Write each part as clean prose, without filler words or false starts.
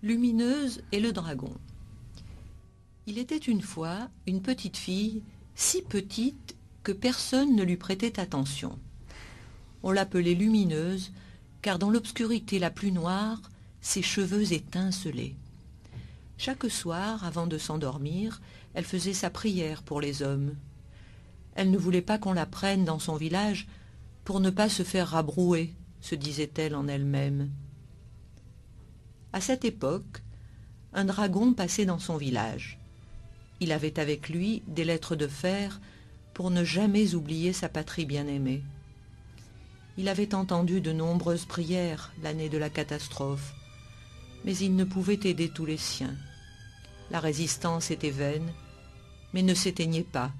Lumineuse et le dragon. Il était une fois une petite fille, si petite que personne ne lui prêtait attention. On l'appelait Lumineuse, car dans l'obscurité la plus noire, ses cheveux étincelaient. Chaque soir, avant de s'endormir, elle faisait sa prière pour les hommes. Elle ne voulait pas qu'on la prenne dans son village pour ne pas se faire rabrouer, se disait-elle en elle-même. À cette époque, un dragon passait dans son village. Il avait avec lui des lettres de fer pour ne jamais oublier sa patrie bien-aimée. Il avait entendu de nombreuses prières l'année de la catastrophe, mais il ne pouvait aider tous les siens. La résistance était vaine, mais ne s'éteignait pas,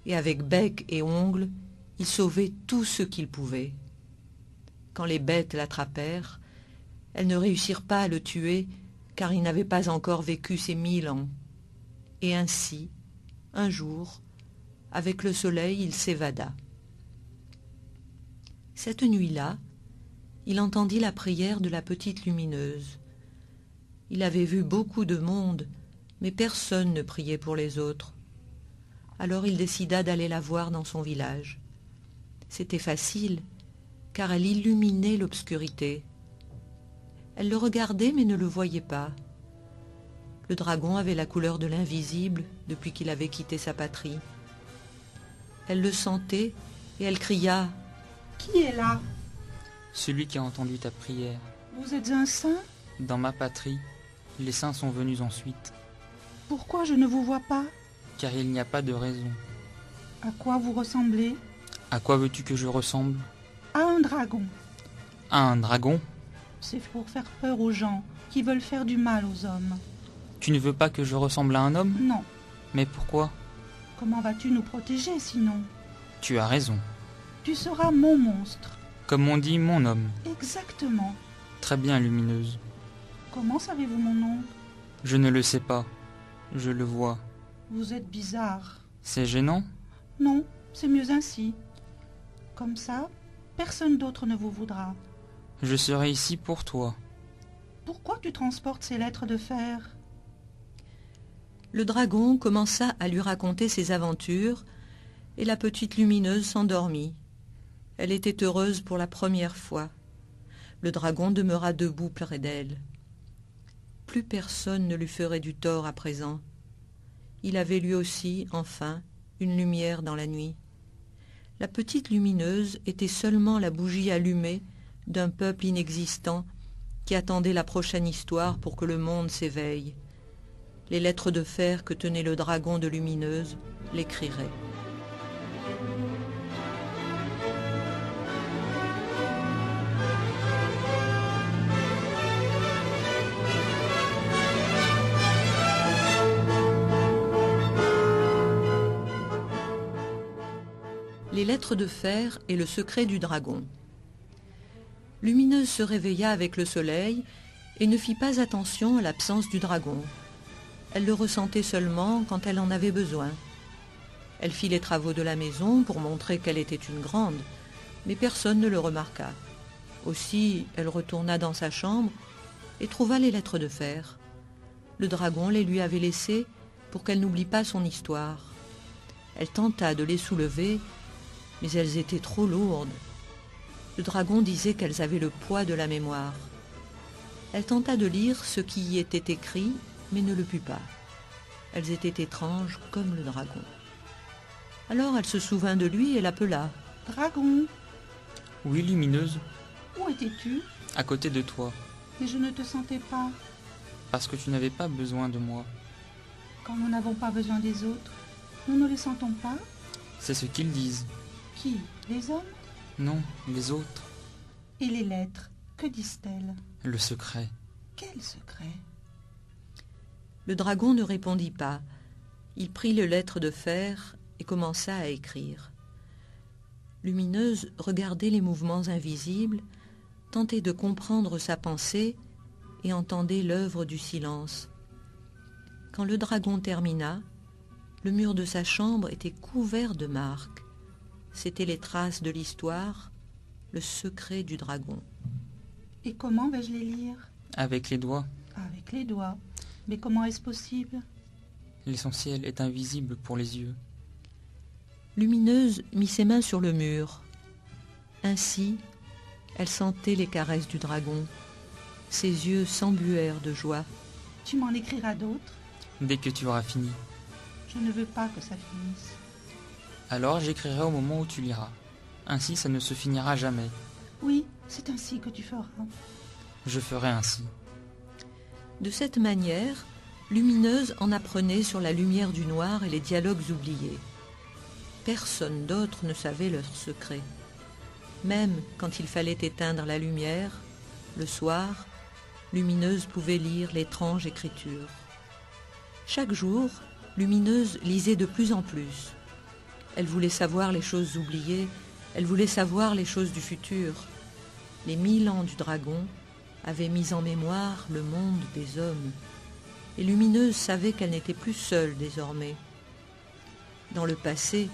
et avec bec et ongles, il sauvait tout ce qu'il pouvait. Quand les bêtes l'attrapèrent, elles ne réussirent pas à le tuer, car il n'avait pas encore vécu ses 1000 ans. Et ainsi, un jour, avec le soleil, il s'évada. Cette nuit-là, il entendit la prière de la petite Lumineuse. Il avait vu beaucoup de monde, mais personne ne priait pour les autres. Alors il décida d'aller la voir dans son village. C'était facile, car elle illuminait l'obscurité. Elle le regardait mais ne le voyait pas. Le dragon avait la couleur de l'invisible depuis qu'il avait quitté sa patrie. Elle le sentait et elle cria « Qui est là ? Celui qui a entendu ta prière. Vous êtes un saint ? Dans ma patrie, les saints sont venus ensuite. Pourquoi je ne vous vois pas ? Car il n'y a pas de raison. À quoi vous ressemblez ? À quoi veux-tu que je ressemble ? À un dragon. À un dragon ? C'est pour faire peur aux gens qui veulent faire du mal aux hommes. Tu ne veux pas que je ressemble à un homme ? Non. Mais pourquoi ? Comment vas-tu nous protéger sinon ? Tu as raison. Tu seras mon monstre. Comme on dit, mon homme. Exactement. Très bien, Lumineuse. Comment savez-vous mon nom ? Je ne le sais pas. Je le vois. Vous êtes bizarre. C'est gênant ? Non, c'est mieux ainsi. Comme ça, personne d'autre ne vous voudra. Je serai ici pour toi. Pourquoi tu transportes ces lettres de fer ? Le dragon commença à lui raconter ses aventures, et la petite Lumineuse s'endormit. Elle était heureuse pour la première fois. Le dragon demeura debout près d'elle. Plus personne ne lui ferait du tort à présent. Il avait lui aussi, enfin, une lumière dans la nuit. La petite Lumineuse était seulement la bougie allumée d'un peuple inexistant qui attendait la prochaine histoire pour que le monde s'éveille. Les lettres de fer que tenait le dragon de Lumineuse l'écriraient. Les lettres de fer et le secret du dragon. Lumineuse se réveilla avec le soleil et ne fit pas attention à l'absence du dragon. Elle le ressentait seulement quand elle en avait besoin. Elle fit les travaux de la maison pour montrer qu'elle était une grande, mais personne ne le remarqua. Aussi, elle retourna dans sa chambre et trouva les lettres de fer. Le dragon les lui avait laissées pour qu'elle n'oublie pas son histoire. Elle tenta de les soulever, mais elles étaient trop lourdes. Le dragon disait qu'elles avaient le poids de la mémoire. Elle tenta de lire ce qui y était écrit, mais ne le put pas. Elles étaient étranges comme le dragon. Alors elle se souvint de lui et l'appela. « Dragon, Oui, Lumineuse, où étais-tu ? à côté de toi, Mais je ne te sentais pas. parce que tu n'avais pas besoin de moi. Quand nous n'avons pas besoin des autres, nous ne les sentons pas ? C'est ce qu'ils disent. Qui ? Les hommes ? Non, les autres. Et les lettres, que disent-elles ? Le secret. Quel secret ? Le dragon ne répondit pas. Il prit les lettres de fer et commença à écrire. Lumineuse regardait les mouvements invisibles, tentait de comprendre sa pensée et entendait l'œuvre du silence. Quand le dragon termina, Le mur de sa chambre était couvert de marques. C'étaient les traces de l'histoire, le secret du dragon. Et comment vais-je les lire? Avec les doigts. Avec les doigts. Mais comment est-ce possible? L'essentiel est invisible pour les yeux. Lumineuse mit ses mains sur le mur. Ainsi, elle sentait les caresses du dragon. Ses yeux s'embuèrent de joie. Tu m'en écriras d'autres? Dès que tu auras fini. Je ne veux pas que ça finisse. Alors j'écrirai au moment où tu liras. Ainsi ça ne se finira jamais. Oui, c'est ainsi que tu feras. Je ferai ainsi. De cette manière, Lumineuse en apprenait sur la lumière du noir et les dialogues oubliés. Personne d'autre ne savait leur secret. Même quand il fallait éteindre la lumière, le soir, Lumineuse pouvait lire l'étrange écriture. Chaque jour, Lumineuse lisait de plus en plus. Elle voulait savoir les choses oubliées, elle voulait savoir les choses du futur. Les 1000 ans du dragon avaient mis en mémoire le monde des hommes. Et Lumineuse savait qu'elle n'était plus seule désormais. Dans le passé,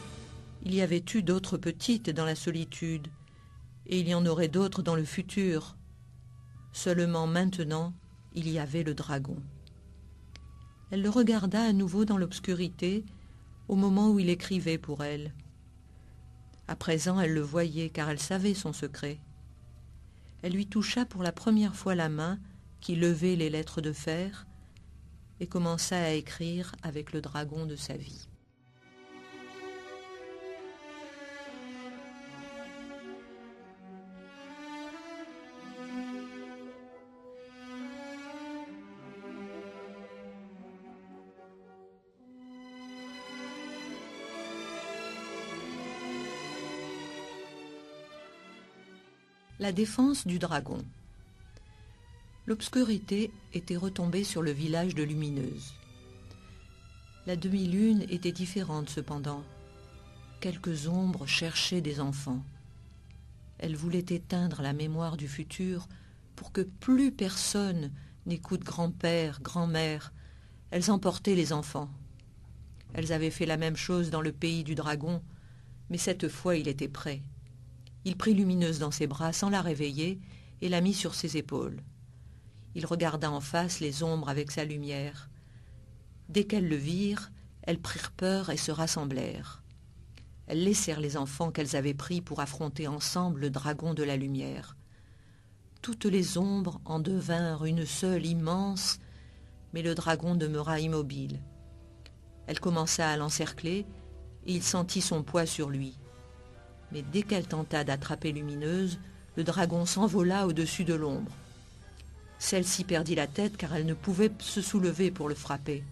il y avait eu d'autres petites dans la solitude, et il y en aurait d'autres dans le futur. Seulement maintenant, il y avait le dragon. Elle le regarda à nouveau dans l'obscurité, au moment où il écrivait pour elle. À présent, elle le voyait, car elle savait son secret. Elle lui toucha pour la première fois la main qui levait les lettres de fer et commença à écrire avec le dragon de sa vie. La défense du dragon. L'obscurité était retombée sur le village de Lumineuse. La demi-lune était différente cependant. Quelques ombres cherchaient des enfants. Elle voulait éteindre la mémoire du futur pour que plus personne n'écoute grand-père, grand-mère. Elles emportaient les enfants. Elles avaient fait la même chose dans le pays du dragon, mais cette fois il était prêt. Il prit Lumineuse dans ses bras sans la réveiller et la mit sur ses épaules. Il regarda en face les ombres avec sa lumière. Dès qu'elles le virent, elles prirent peur et se rassemblèrent. Elles laissèrent les enfants qu'elles avaient pris pour affronter ensemble le dragon de la lumière. Toutes les ombres en devinrent une seule immense, mais le dragon demeura immobile. Elle commença à l'encercler et il sentit son poids sur lui. Mais dès qu'elle tenta d'attraper Lumineuse, le dragon s'envola au-dessus de l'ombre. Celle-ci perdit la tête car elle ne pouvait se soulever pour le frapper.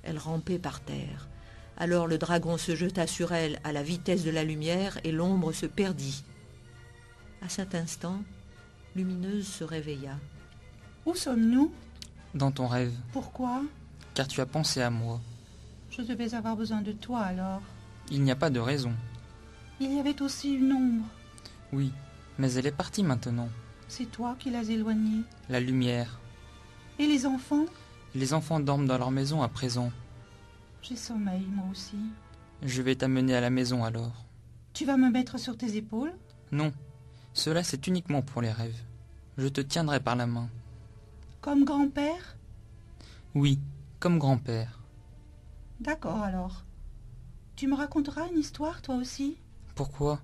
Elle rampait par terre. Alors le dragon se jeta sur elle à la vitesse de la lumière et l'ombre se perdit. À cet instant, Lumineuse se réveilla. Où sommes-nous? Dans ton rêve, Pourquoi? car tu as pensé à moi. Je devais avoir besoin de toi alors. Il n'y a pas de raison. Il y avait aussi une ombre. Oui, mais elle est partie maintenant. C'est toi qui l'as éloignée. La lumière. Et les enfants? Les enfants dorment dans leur maison à présent. J'ai sommeil, moi aussi. Je vais t'amener à la maison alors. Tu vas me mettre sur tes épaules? Non, cela c'est uniquement pour les rêves. Je te tiendrai par la main. Comme grand-père? Oui, comme grand-père. D'accord alors. Tu me raconteras une histoire, toi aussi? Pourquoi?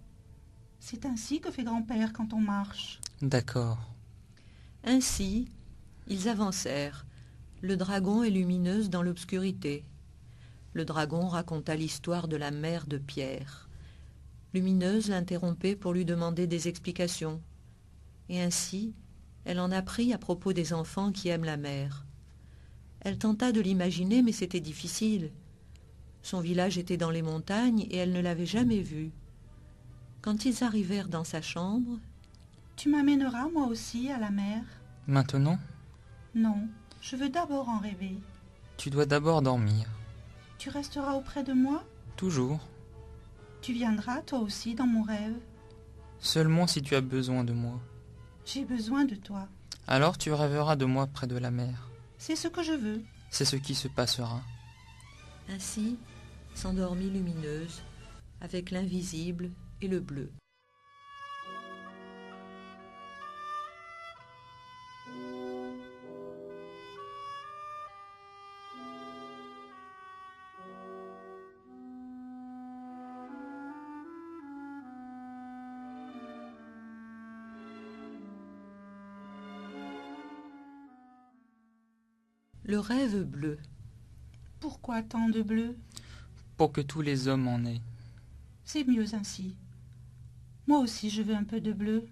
C'est ainsi que fait grand-père quand on marche. D'accord. Ainsi, ils avancèrent, le dragon et Lumineuse dans l'obscurité. Le dragon raconta l'histoire de la mère de Pierre. Lumineuse l'interrompait pour lui demander des explications. Et ainsi, elle en apprit à propos des enfants qui aiment la mer. Elle tenta de l'imaginer, mais c'était difficile. Son village était dans les montagnes et elle ne l'avait jamais vu. Quand ils arrivèrent dans sa chambre... Tu m'amèneras, moi aussi, à la mer? Maintenant, Non, je veux d'abord en rêver. tu dois d'abord dormir. Tu resteras auprès de moi? Toujours. Tu viendras, toi aussi, dans mon rêve? Seulement si tu as besoin de moi. J'ai besoin de toi. Alors tu rêveras de moi près de la mer. C'est ce que je veux. C'est ce qui se passera. Ainsi s'endormit Lumineuse avec l'invisible et le bleu. Le rêve bleu. Pourquoi tant de bleu? Pour que tous les hommes en aient. C'est mieux ainsi. Moi aussi je veux un peu de bleu.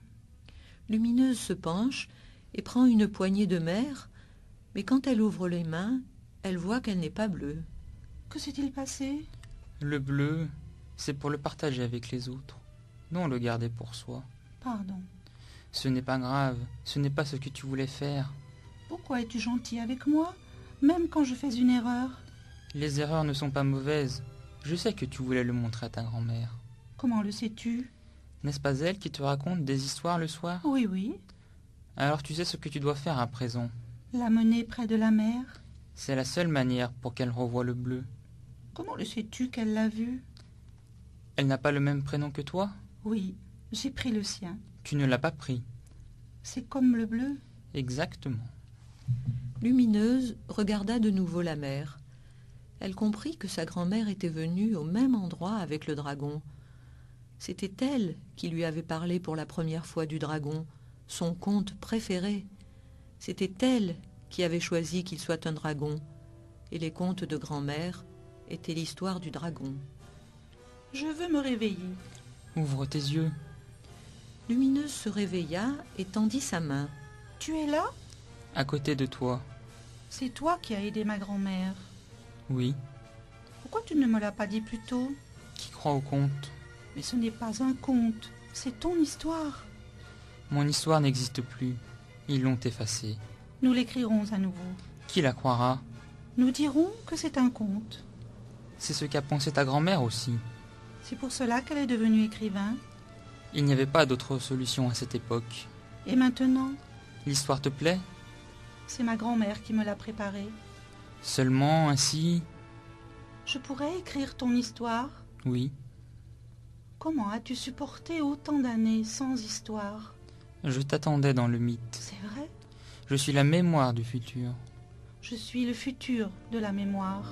Lumineuse se penche et prend une poignée de mer, mais quand elle ouvre les mains, elle voit qu'elle n'est pas bleue. Que s'est-il passé? Le bleu, c'est pour le partager avec les autres, non le garder pour soi. Pardon. Ce n'est pas grave, ce n'est pas ce que tu voulais faire. Pourquoi es-tu gentil avec moi, même quand je fais une erreur? Les erreurs ne sont pas mauvaises. Je sais que tu voulais le montrer à ta grand-mère. Comment le sais-tu? N'est-ce pas elle qui te raconte des histoires le soir? Oui, oui. Alors tu sais ce que tu dois faire à présent. La mener près de la mer. C'est la seule manière pour qu'elle revoie le bleu. Comment le sais-tu qu'elle l'a vu? Elle n'a pas le même prénom que toi? Oui, j'ai pris le sien. Tu ne l'as pas pris. C'est comme le bleu. Exactement. Lumineuse regarda de nouveau la mer. Elle comprit que sa grand-mère était venue au même endroit avec le dragon. C'était elle qui lui avait parlé pour la première fois du dragon, son conte préféré. C'était elle qui avait choisi qu'il soit un dragon, et les contes de grand-mère étaient l'histoire du dragon. Je veux me réveiller. Ouvre tes yeux. Lumineuse se réveilla et tendit sa main. Tu es là? À côté de toi. C'est toi qui as aidé ma grand-mère. Oui. Pourquoi tu ne me l'as pas dit plus tôt? Qui croit au conte? Mais ce n'est pas un conte, c'est ton histoire. Mon histoire n'existe plus. Ils l'ont effacée. Nous l'écrirons à nouveau. Qui la croira? Nous dirons que c'est un conte. C'est ce qu'a pensé ta grand-mère aussi. C'est pour cela qu'elle est devenue écrivain. Il n'y avait pas d'autre solution à cette époque. Et maintenant, L'histoire te plaît? c'est ma grand-mère qui me l'a préparée. Seulement ainsi? Je pourrais écrire ton histoire. Oui. Comment as-tu supporté autant d'années sans histoire? Je t'attendais dans le mythe. C'est vrai? Je suis la mémoire du futur. Je suis le futur de la mémoire.